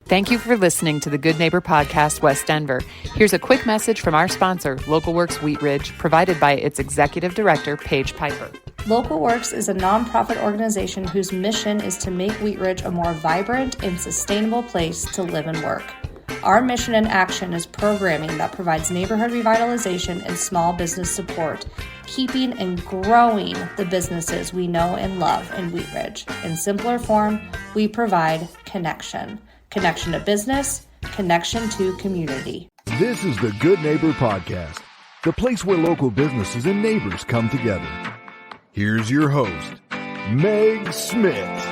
Thank you for listening to the Good Neighbor Podcast, West Denver. Here's a quick message from our sponsor, Local Works Wheat Ridge, provided by its Executive Director, Paige Piper. Local Works is a nonprofit organization whose mission is to make Wheat Ridge a more vibrant and sustainable place to live and work. Our mission and action is programming that provides neighborhood revitalization and small business support, keeping and growing the businesses we know and love in Wheat Ridge. In simpler form, we provide connection. Connection to business, connection to community. This is the Good Neighbor Podcast, the place where local businesses and neighbors come together. Here's your host, Meg Smith.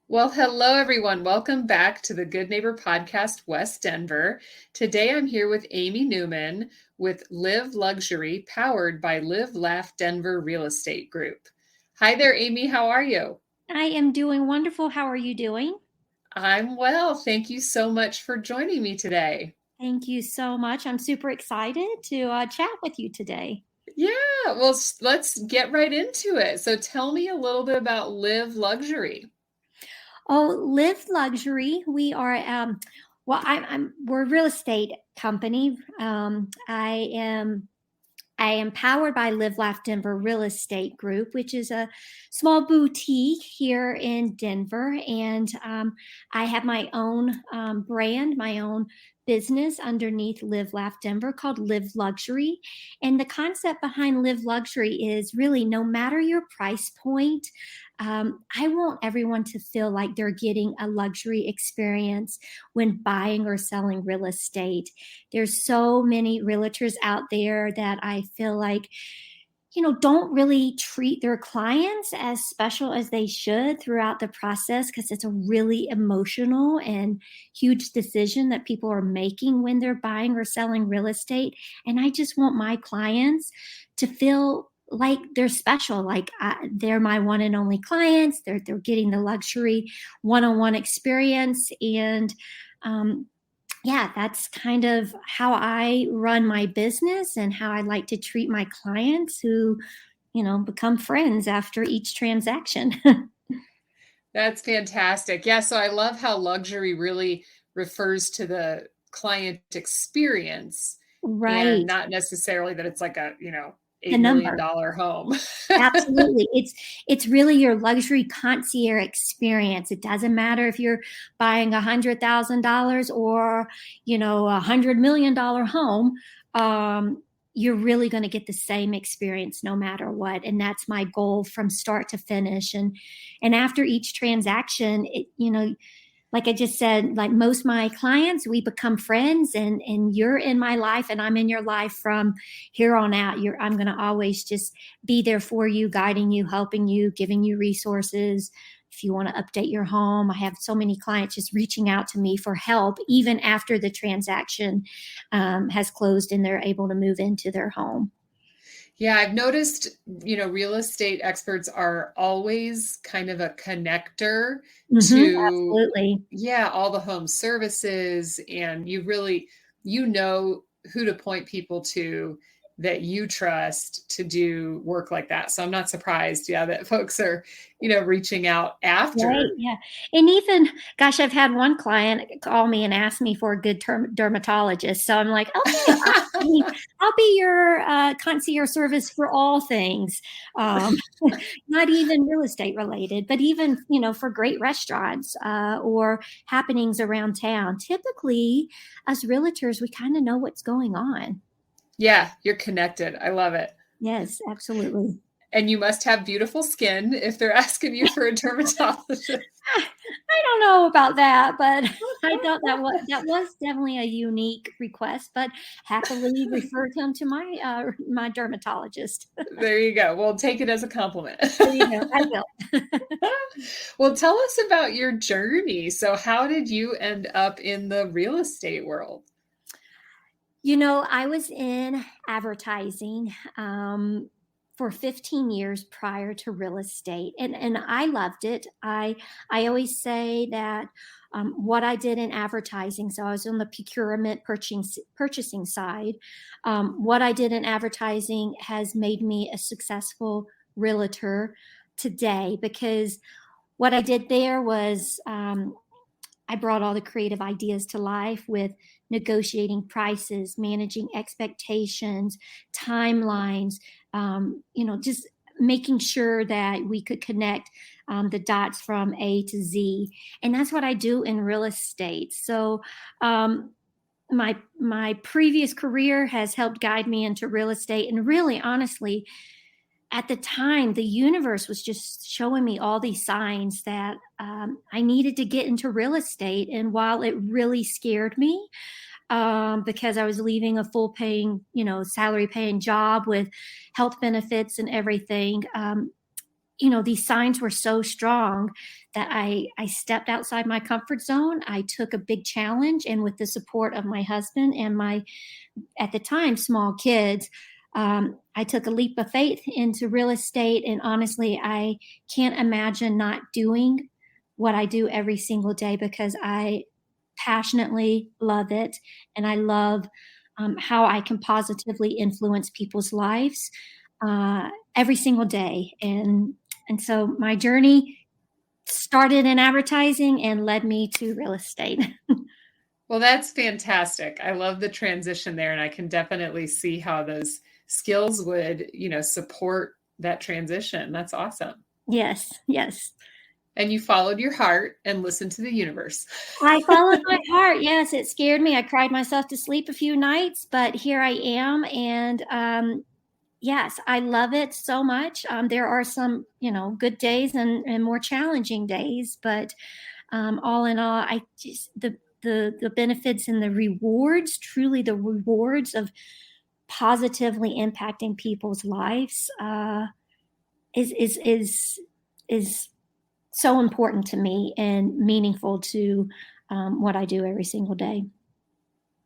Well, hello, everyone. Welcome back to the Good Neighbor Podcast, West Denver. Today, I'm here with Amy Newman with Live Luxury, powered by Live Laugh Denver Real Estate Group. Hi there, Amy. How are you? I am doing wonderful. How are you doing? I'm well. Thank you so much for joining me today. Thank you so much. I'm super excited to chat with you today. Yeah, well, let's get right into it. So tell me a little bit about Live Luxury. Oh, Live Luxury. We are, we're a real estate company. I am powered by Live Laugh Denver Real Estate Group, which is a small boutique here in Denver. And I have my own brand, my own business underneath Live Laugh Denver called Live Luxury. And the concept behind Live Luxury is really no matter your price point, I want everyone to feel like they're getting a luxury experience when buying or selling real estate. There's so many realtors out there that I feel like, don't really treat their clients as special as they should throughout the process because it's a really emotional and huge decision that people are making when they're buying or selling real estate. And I just want my clients to feel like they're special, like they're my one and only clients. They're getting the luxury one-on-one experience. And that's kind of how I run my business and how I like to treat my clients who, become friends after each transaction. That's fantastic. Yeah, so I love how luxury really refers to the client experience. Right. And not necessarily that it's like a, $8 million home. Absolutely. It's really your luxury concierge experience. It doesn't matter if you're buying $100,000 or, $100 million home. You're really going to get the same experience no matter what. And that's my goal from start to finish. And after each transaction, like I just said, like most of my clients, we become friends and you're in my life and I'm in your life from here on out. I'm going to always just be there for you, guiding you, helping you, giving you resources. If you want to update your home, I have so many clients just reaching out to me for help, even after the transaction has closed and they're able to move into their home. Yeah, I've noticed, real estate experts are always kind of a connector to absolutely. All the home services. And you really, who to point people to that you trust to do work like that. So I'm not surprised, that folks are, reaching out after. Right, yeah. And even, gosh, I've had one client call me and ask me for a good dermatologist. So I'm like, okay, I'll be your concierge service for all things, not even real estate related, but even, for great restaurants or happenings around town. Typically, as realtors, we kind of know what's going on. Yeah, you're connected. I love it. Yes, absolutely. And you must have beautiful skin if they're asking you for a dermatologist. I don't know about that, but I thought that was definitely a unique request, but happily referred him to my dermatologist. There you go. Well, take it as a compliment. There you go. I will. Well, tell us about your journey. So how did you end up in the real estate world? I was in advertising for 15 years prior to real estate, and I loved it. I always say that what I did in advertising, so I was on the procurement purchasing side. What I did in advertising has made me a successful realtor today because what I did there was I brought all the creative ideas to life with negotiating prices, managing expectations, timelines, just making sure that we could connect the dots from A to Z. And that's what I do in real estate. So, my previous career has helped guide me into real estate, and really, honestly, at the time, the universe was just showing me all these signs that I needed to get into real estate. And while it really scared me, because I was leaving a full paying, salary paying job with health benefits and everything, these signs were so strong that I stepped outside my comfort zone. I took a big challenge, and with the support of my husband and my, at the time, small kids, I took a leap of faith into real estate. And honestly, I can't imagine not doing what I do every single day, because I passionately love it. And I love how I can positively influence people's lives every single day. And so my journey started in advertising and led me to real estate. Well, that's fantastic. I love the transition there, and I can definitely see how those skills would, support that transition. That's awesome. Yes, yes. And you followed your heart and listened to the universe. I followed my heart. Yes, it scared me. I cried myself to sleep a few nights, but here I am. And yes, I love it so much. There are some, good days and more challenging days, but all in all, I just the benefits and the rewards, truly the rewards of positively impacting people's lives, is so important to me and meaningful to what I do every single day.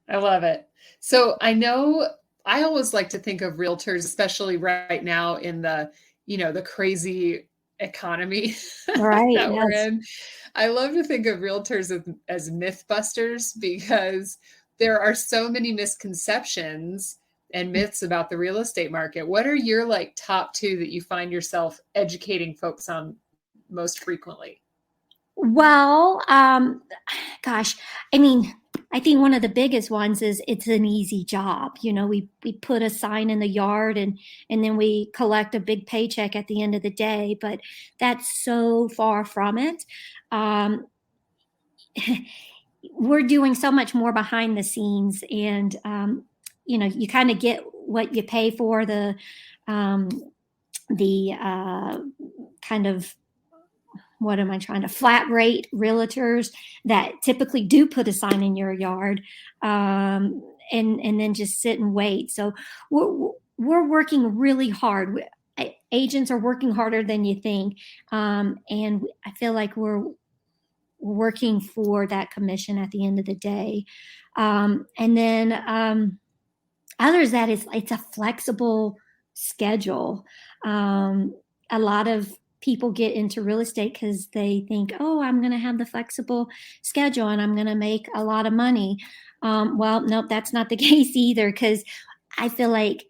I love it. So I know I always like to think of realtors, especially right now in the, the crazy economy Right. that we're Yes. in. I love to think of realtors as myth busters, because there are so many misconceptions and myths about the real estate market. What are your top two that you find yourself educating folks on most frequently? Well, gosh, I mean, I think one of the biggest ones is it's an easy job. We put a sign in the yard, and then we collect a big paycheck at the end of the day, but that's so far from it. Um, we're doing so much more behind the scenes, and you kind of get what you pay for. The kind of, what am I trying to, flat rate realtors that typically do put a sign in your yard, and then just sit and wait. So we're working really hard. Agents are working harder than you think, and I feel like we're working for that commission at the end of the day. And then others, that it's a flexible schedule. A lot of people get into real estate because they think, oh, I'm going to have the flexible schedule and I'm going to make a lot of money. Well, nope, that's not the case either, because I feel like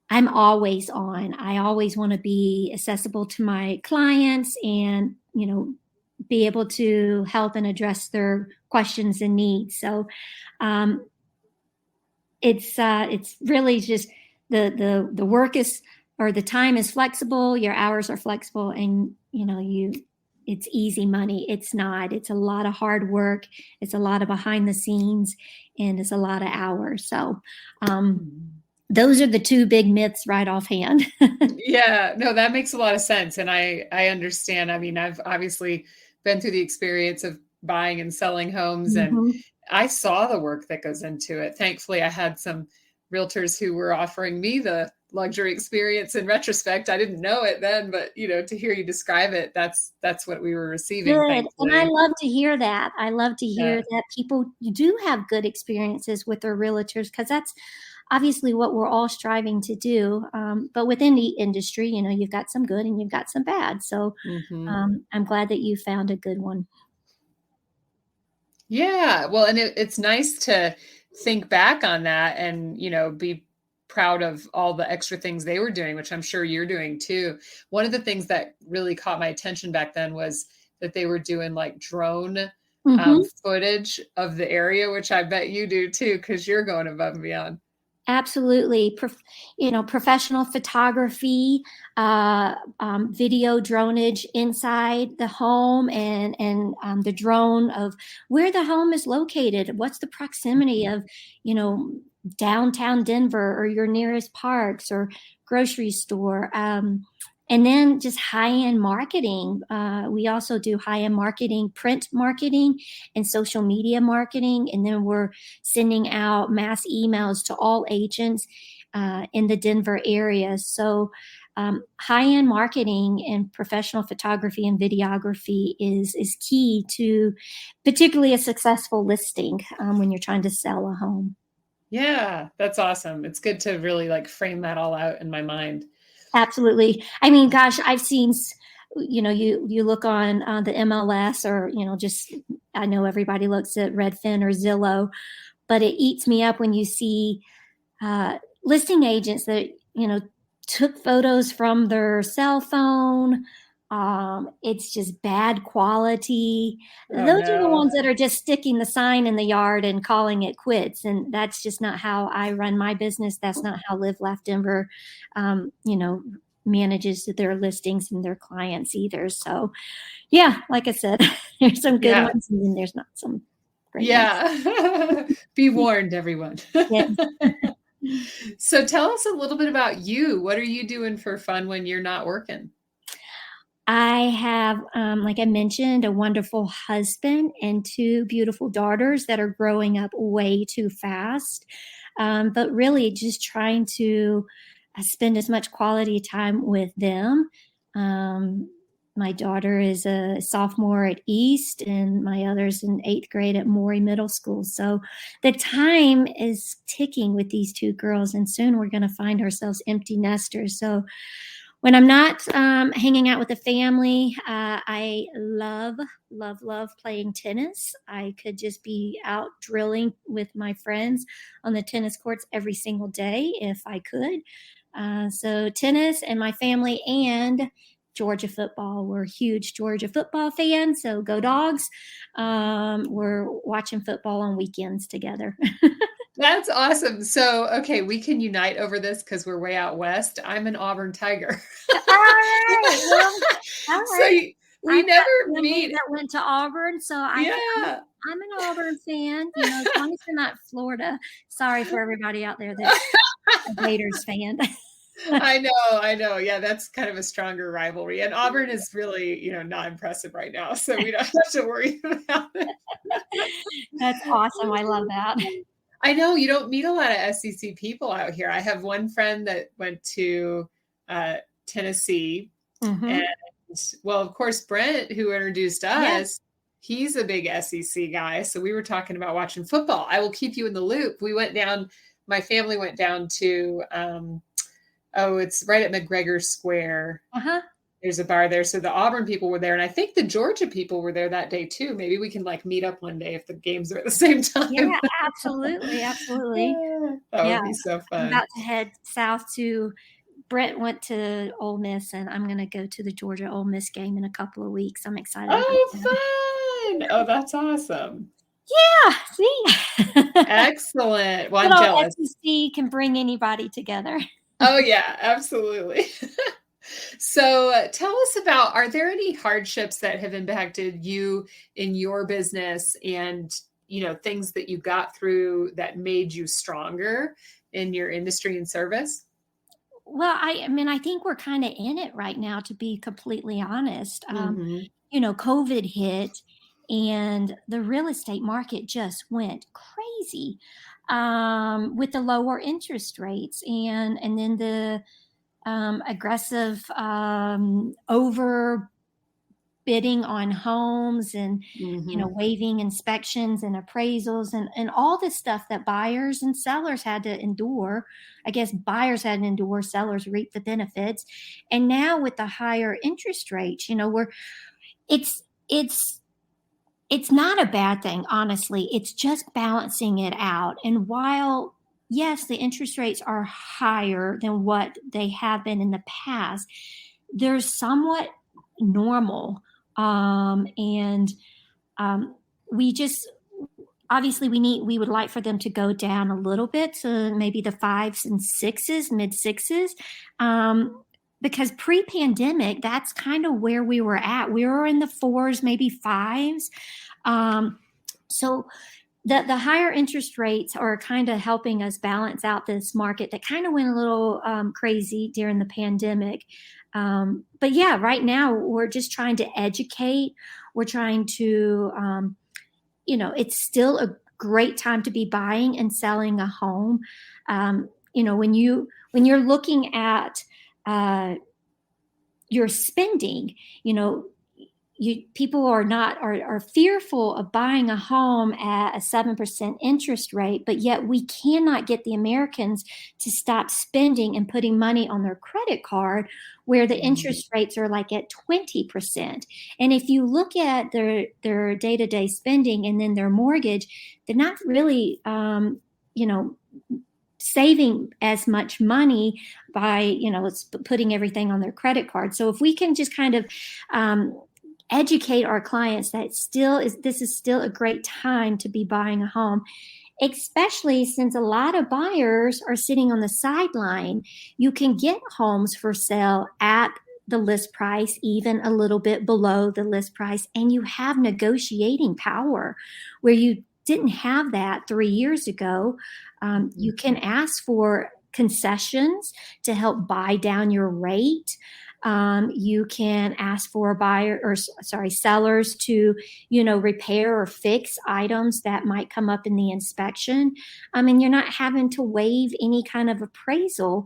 I'm always on. I always want to be accessible to my clients and, be able to help and address their questions and needs. So it's really just the work is, or the time is flexible, your hours are flexible, and it's easy money. It's not. It's a lot of hard work. It's a lot of behind the scenes, and it's a lot of hours. So those are the two big myths right offhand. Yeah, no, that makes a lot of sense. And I understand. I mean, I've obviously been through the experience of buying and selling homes, and I saw the work that goes into it. Thankfully, I had some realtors who were offering me the luxury experience. In retrospect, I didn't know it then, but to hear you describe it, that's what we were receiving. Good. Thankfully. And I love to hear that. I love to hear Yeah. that people do have good experiences with their realtors, because that's obviously what we're all striving to do. But within the industry, you've got some good and you've got some bad. So I'm glad that you found a good one. Yeah. Well, and it's nice to think back on that and, be proud of all the extra things they were doing, which I'm sure you're doing too. One of the things that really caught my attention back then was that they were doing drone Mhm. footage of the area, which I bet you do too, because you're going above and beyond. Absolutely. Professional photography, video dronage inside the home, and the drone of where the home is located. What's the proximity of, you know, downtown Denver or your nearest parks or grocery store. And then just high-end marketing. We also do high-end marketing, print marketing, and social media marketing. And then we're sending out mass emails to all agents in the Denver area. So high-end marketing and professional photography and videography is key to particularly a successful listing when you're trying to sell a home. Yeah, that's awesome. It's good to really like frame that all out in my mind. Absolutely. I mean, gosh, I've seen, you look on the MLS, or, just, I know everybody looks at Redfin or Zillow, but it eats me up when you see listing agents that, took photos from their cell phone. It's just bad quality. Oh Those are the no. ones that are just sticking the sign in the yard and calling it quits. And that's just not how I run my business. That's not how Live Laugh Denver, manages their listings and their clients either. So, yeah, like I said, there's some good Yeah. ones, and then there's not some great ones. Yeah. Be warned, everyone. Yes. So tell us a little bit about you. What are you doing for fun when you're not working? I have, like I mentioned, a wonderful husband and two beautiful daughters that are growing up way too fast. But really just trying to spend as much quality time with them. Um, my daughter is a sophomore at East, and my other's in 8th grade at Maury Middle School. So the time is ticking with these two girls, and soon we're going to find ourselves empty nesters. So when I'm not hanging out with the family, I love, love, love playing tennis. I could just be out drilling with my friends on the tennis courts every single day if I could. So tennis and my family, and Georgia football. We're huge Georgia football fans, so go Dogs. We're watching football on weekends together. That's awesome. So, okay, we can unite over this because we're way out west. I'm an Auburn Tiger. All right. Well, all So right. we I've got never family meet. that went to Auburn, so Yeah. I'm an Auburn fan. As long as you're not Florida. Sorry for everybody out there that's a Gators fan. I know. Yeah, that's kind of a stronger rivalry. And Auburn is really, not impressive right now. So we don't have to worry about it. That's awesome. I love that. I know you don't meet a lot of SEC people out here. I have one friend that went to Tennessee. Mm-hmm. And well, of course, Brent, who introduced us, he's a big SEC guy. So we were talking about watching football. I will keep you in the loop. My family went down to, it's right at McGregor Square. Uh-huh. There's a bar there. So the Auburn people were there. And I think the Georgia people were there that day too. Maybe we can meet up one day if the games are at the same time. Yeah, absolutely. Absolutely. That would be so fun. I'm about to head south to, Brett went to Ole Miss, and I'm going to go to the Georgia Ole Miss game in a couple of weeks. I'm excited. Fun. Oh, that's awesome. Yeah. See? Excellent. Well, I'm jealous. SEC can bring anybody together. Oh, yeah, absolutely. So tell us are there any hardships that have impacted you in your business, and, things that you got through that made you stronger in your industry and service? Well, I think we're kind of in it right now, to be completely honest. COVID hit, and the real estate market just went crazy with the lower interest rates, and then the aggressive over bidding on homes, and waiving inspections and appraisals, and all this stuff that buyers and sellers had to endure. I guess buyers had to endure, sellers reap the benefits. And now with the higher interest rates, it's not a bad thing, honestly. It's just balancing it out. And while, yes, the interest rates are higher than what they have been in the past, they're somewhat normal. we just obviously we would like for them to go down a little bit, so maybe the 5s and 6s, mid 6s. Because pre-pandemic, that's kind of where we were at. We were in the 4s, maybe 5s. So the higher interest rates are kind of helping us balance out this market that kind of went a little crazy during the pandemic. But yeah, right now we're just trying to educate. We're trying to, it's still a great time to be buying and selling a home. When you're looking at your spending, people are fearful of buying a home at a 7% interest rate, but yet we cannot get the Americans to stop spending and putting money on their credit card where the interest rates are like at 20%. And if you look at their day-to-day spending and then their mortgage, they're not really, saving as much money by, putting everything on their credit card. So if we can just kind of, educate our clients that this is still a great time to be buying a home, especially since a lot of buyers are sitting on the sideline. You can get homes for sale at the list price, even a little bit below the list price, and you have negotiating power where you didn't have that 3 years ago. You can ask for concessions to help buy down your rate. You can ask for sellers to, repair or fix items that might come up in the inspection. And you're not having to waive any kind of appraisal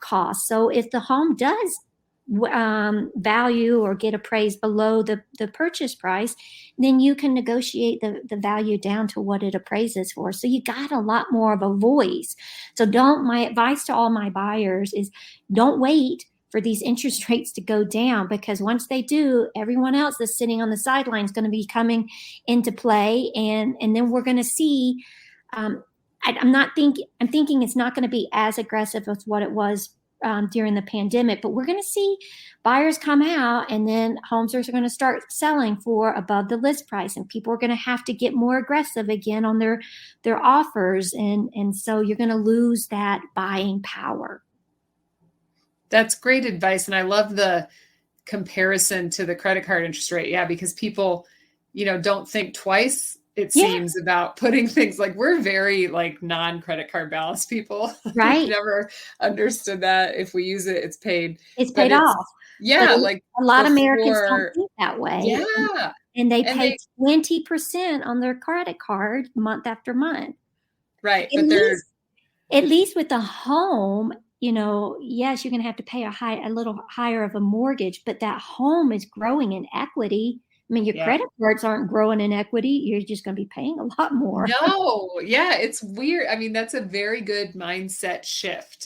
cost. So if the home does value or get appraised below the purchase price, then you can negotiate the value down to what it appraises for. So you got a lot more of a voice. So my advice to all my buyers is don't wait for these interest rates to go down, because once they do, everyone else that's sitting on the sidelines is going to be coming into play. And then we're going to see, I'm thinking it's not going to be as aggressive as what it was during the pandemic, but we're going to see buyers come out, and then homes are going to start selling for above the list price, and people are going to have to get more aggressive again on their offers. And so you're going to lose that buying power. That's great advice. And I love the comparison to the credit card interest rate. Yeah, because people, don't think twice, it seems, about putting things like, we're very like non-credit card balance people. Right. I've never understood that. If we use it, it's paid. It's paid off. Yeah. Like a lot of Americans don't think that way. Yeah. And they pay 20% on their credit card month after month. Right. At least with the home, yes, you're going to have to pay a little higher of a mortgage, but that home is growing in equity. I mean, your credit cards aren't growing in equity. You're just going to be paying a lot more. No. Yeah. It's weird. I mean, that's a very good mindset shift.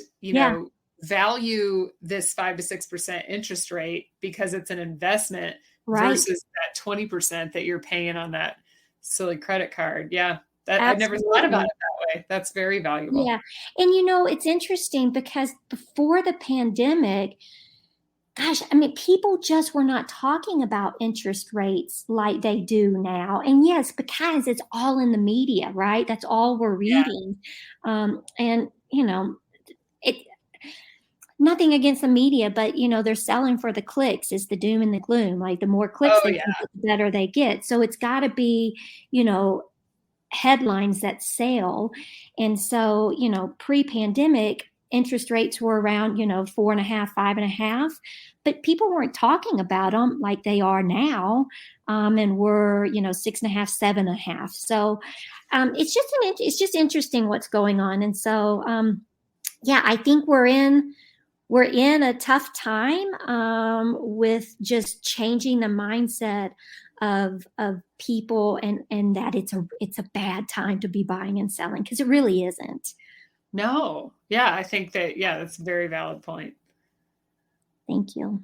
Value this 5 to 6% interest rate because it's an investment versus that 20% that you're paying on that silly credit card. Yeah. I've never thought about it that way. That's very valuable. Yeah. And it's interesting because before the pandemic, gosh, I mean, people just were not talking about interest rates like they do now. And yes, because it's all in the media, right? That's all we're reading. Nothing against the media, but they're selling for the clicks. Is the doom and the gloom. Like the more clicks they get, the better they get. So it's got to be, headlines that sell. And so, pre-pandemic, interest rates were around, 4.5%, 5.5%, but people weren't talking about them like they are now. And we're, 6.5%, 7.5%. So it's just interesting what's going on. And so, I think we're in a tough time with just changing the mindset of people and that it's a bad time to be buying and selling, because it really isn't. No. Yeah, I think that's a very valid point. Thank you.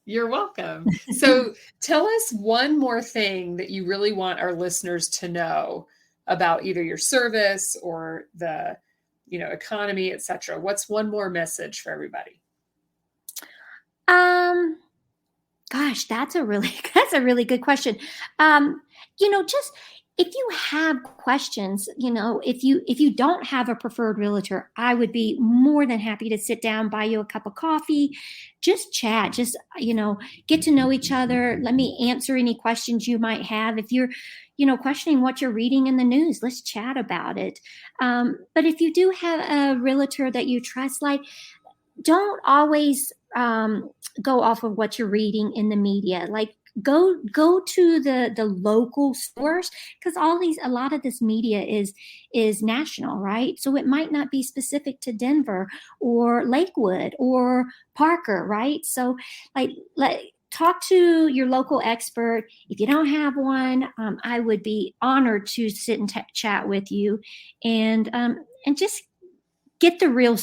You're welcome. So tell us one more thing that you really want our listeners to know about either your service or the economy, etc. What's one more message for everybody? Gosh, that's a really good question. just if you have questions, if you don't have a preferred realtor, I would be more than happy to sit down, buy you a cup of coffee, just chat, just, get to know each other. Let me answer any questions you might have. If you're, questioning what you're reading in the news, let's chat about it. But if you do have a realtor that you trust, don't always go off of what you're reading in the media. Go to the local stores, because a lot of this media is national, right? So it might not be specific to Denver or Lakewood or Parker, right? So talk to your local expert. If you don't have one, I would be honored to sit and chat with you, and just get the real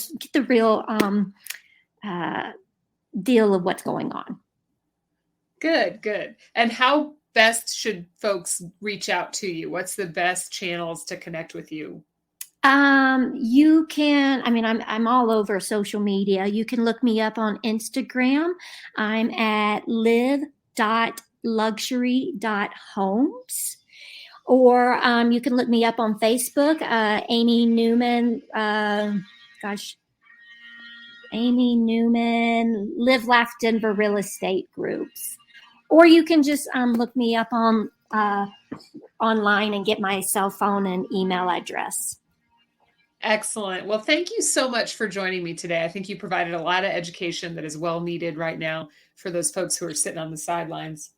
deal of what's going on. Good. And how best should folks reach out to you? What's the best channels to connect with you? You can, I'm all over social media. You can look me up on Instagram. I'm at live.luxury.homes. Or you can look me up on Facebook, Amy Newman, Amy Newman, Live Laugh Denver Real Estate Groups. Or you can just look me up on online and get my cell phone and email address. Excellent. Well, thank you so much for joining me today. I think you provided a lot of education that is well needed right now for those folks who are sitting on the sidelines.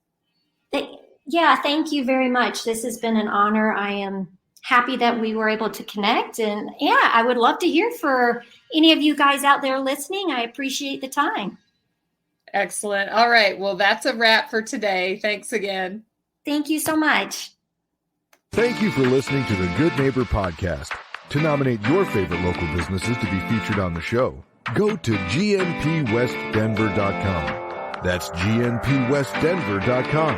Thank you very much. This has been an honor. I am happy that we were able to connect. And I would love to hear for any of you guys out there listening. I appreciate the time. Excellent. All right. Well, that's a wrap for today. Thanks again. Thank you so much. Thank you for listening to the Good Neighbor Podcast. To nominate your favorite local businesses to be featured on the show, go to gnpwestdenver.com. That's gnpwestdenver.com.